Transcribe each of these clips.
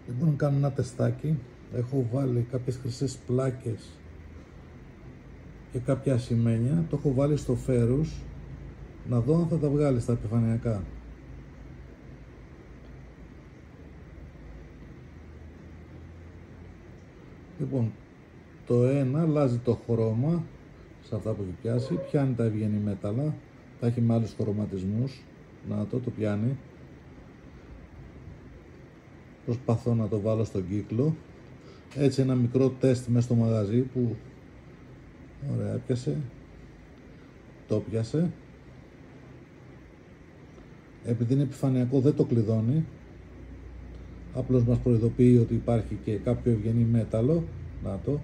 Λοιπόν, κάνω ένα τεστάκι. Έχω βάλει κάποιες χρυσές πλάκες και κάποια ασημένια. Το έχω βάλει στο φέρους να δω αν θα τα βγάλει στα επιφανειακά. Λοιπόν, το ένα αλλάζει το χρώμα σε αυτά που έχει πιάσει, πιάνει τα ευγενή μέταλλα, τα έχει με άλλους χρωματισμούς. Να το πιάνει. Προσπαθώ να το βάλω στον κύκλο. Έτσι ένα μικρό τεστ μέσα στο μαγαζί που ωραία έπιασε. Το πιάσε. Επειδή είναι επιφανειακό δεν το κλειδώνει. Απλώς μας προειδοποιεί ότι υπάρχει και κάποιο ευγενή μέταλλο. Να το.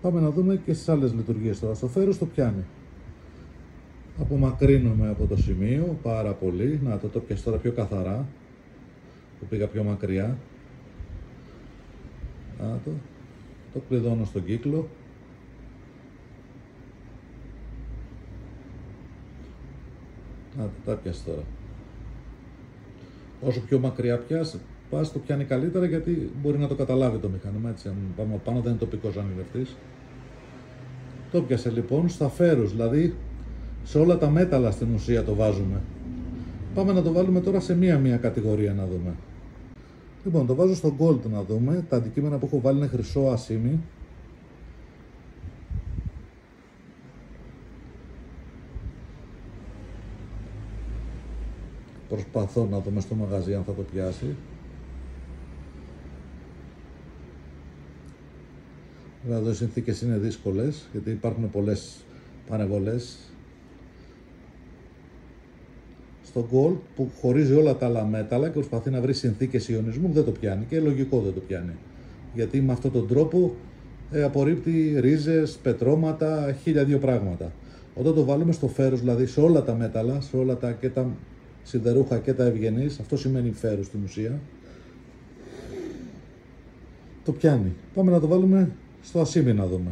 Πάμε να δούμε και στις άλλες λειτουργίες τώρα. Στο φέρος το πιάνει. Απομακρύνομαι από το σημείο πάρα πολύ. Να το πιάσει τώρα πιο καθαρά. Το πήγα πιο μακριά. Να το κλειδώνω στον κύκλο. Να τα πιάσει τώρα. Όσο πιο μακριά πας το πιάνει καλύτερα, γιατί μπορεί να το καταλάβει το μηχάνημα. Έτσι, αν πάμε πάνω δεν είναι τοπικός ανιβευτής. Το πιάσε λοιπόν στα φέρους, δηλαδή σε όλα τα μέταλλα στην ουσία το βάζουμε. Πάμε να το βάλουμε τώρα σε μία κατηγορία να δούμε. Λοιπόν, το βάζω στο gold να δούμε. Τα αντικείμενα που έχω βάλει είναι χρυσό ασίμι. Προσπαθώ να δούμε στο μαγαζί αν θα το πιάσει. Βέβαια εδώ οι συνθήκες είναι δύσκολες, γιατί υπάρχουν πολλές πανεβολές. Στο gold που χωρίζει όλα τα άλλα μέταλλα και προσπαθεί να βρει συνθήκες ιονισμού δεν το πιάνει, και λογικό δεν το πιάνει. Γιατί με αυτόν τον τρόπο απορρίπτει ρίζες, πετρώματα, 1002 πράγματα. Όταν το βάλουμε στο φέρος, δηλαδή σε όλα τα μέταλλα, σε όλα τα, και τα σιδερούχα και τα ευγενείς, αυτό σημαίνει φέρος στην ουσία, το πιάνει. Πάμε να το βάλουμε στο ασίμι να δούμε.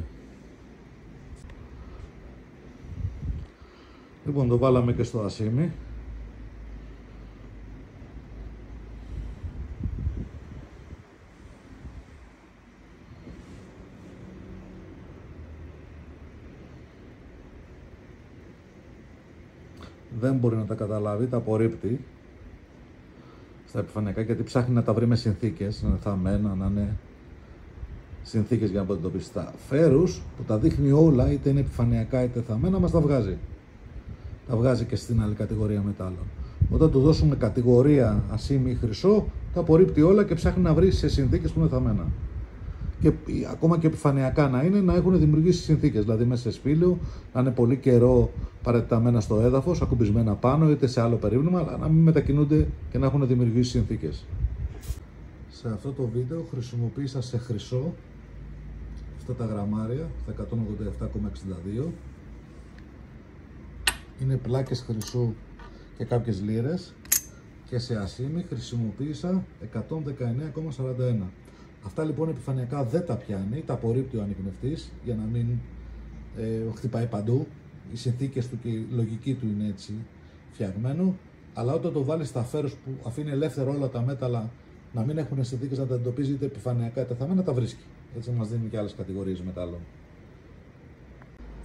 Λοιπόν, το βάλαμε και στο ασίμι. Δεν μπορεί να τα καταλάβει, τα απορρίπτει στα επιφανειακά, γιατί ψάχνει να τα βρει με συνθήκες, να είναι θαμμένα, να είναι συνθήκες για να το εντοπίσει. Τα φέρους που τα δείχνει όλα, είτε είναι επιφανειακά είτε θαμμένα, μας τα βγάζει. Τα βγάζει και στην άλλη κατηγορία μετάλλων. Όταν του δώσουμε κατηγορία ασίμι ή χρυσό, τα απορρίπτει όλα και ψάχνει να βρει σε συνθήκες που είναι θαμμένα. Και ακόμα και επιφανειακά να είναι, να έχουν δημιουργήσει συνθήκες, δηλαδή μέσα σε σπήλαιο, να είναι πολύ καιρό παρατεταμένα στο έδαφος, ακουμπισμένα πάνω είτε σε άλλο περίπτωμα, αλλά να μην μετακινούνται και να έχουν δημιουργήσει συνθήκες. Σε αυτό το βίντεο χρησιμοποίησα σε χρυσό αυτά τα γραμμάρια, τα 187,62. Είναι πλάκες χρυσού και κάποιες λίρες, και σε ασίμι χρησιμοποίησα 119,41. Αυτά λοιπόν επιφανειακά δεν τα πιάνει, τα απορρίπτει ο ανιχνευτής για να μην χτυπάει παντού. Οι συνθήκες του και η λογική του είναι έτσι φτιαγμένο, αλλά όταν το βάλει στα φέρος που αφήνει ελεύθερο όλα τα μέταλλα να μην έχουν συνθήκες να τα εντοπίζει είτε επιφανειακά είτε θαμμένα, τα βρίσκει. Έτσι μας δίνει και άλλες κατηγορίες μετάλλων.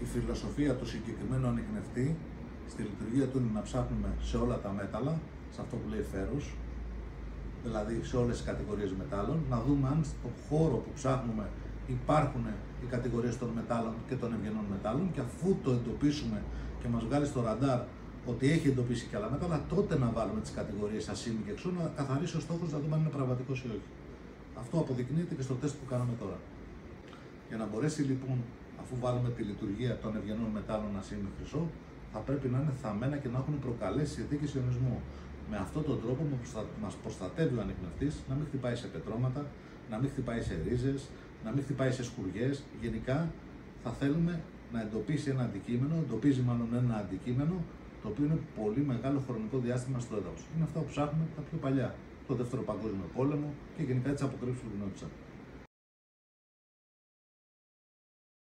Η φιλοσοφία του συγκεκριμένου ανιχνευτή στη λειτουργία του είναι να ψάχνουμε σε όλα τα μέταλλα, σε αυτό που λέει φέρους, δηλαδή σε όλες τις κατηγορίες μετάλλων, να δούμε αν στον χώρο που ψάχνουμε υπάρχουν οι κατηγορίες των μετάλλων και των ευγενών μετάλλων, και αφού το εντοπίσουμε και μας βγάλει στο ραντάρ ότι έχει εντοπίσει και άλλα μέταλλα, τότε να βάλουμε τις κατηγορίες ασίμι και εξού, να καθαρίσει ο στόχος να δούμε αν είναι πραγματικός ή όχι. Αυτό αποδεικνύεται και στο τεστ που κάναμε τώρα. Για να μπορέσει λοιπόν, αφού βάλουμε τη λειτουργία των ευγενών μετάλλων ασίμι χρυσό, θα πρέπει να είναι θαμμένα και να έχουν προκαλέσει συνθήκες ιονισμού. Με αυτόν τον τρόπο μας προστατεύει ο ανιχνευτής να μην χτυπάει σε πετρώματα, να μην χτυπάει σε ρίζες, να μην χτυπάει σε σκουριές. Γενικά θα θέλουμε να εντοπίσει ένα αντικείμενο, εντοπίζει μάλλον ένα αντικείμενο το οποίο είναι πολύ μεγάλο χρονικό διάστημα στο έδαφος. Είναι αυτά που ψάχνουμε τα πιο παλιά, το Δεύτερο Παγκόσμιο Πόλεμο και γενικά τις αποκρύψεις που γινόντουσαν.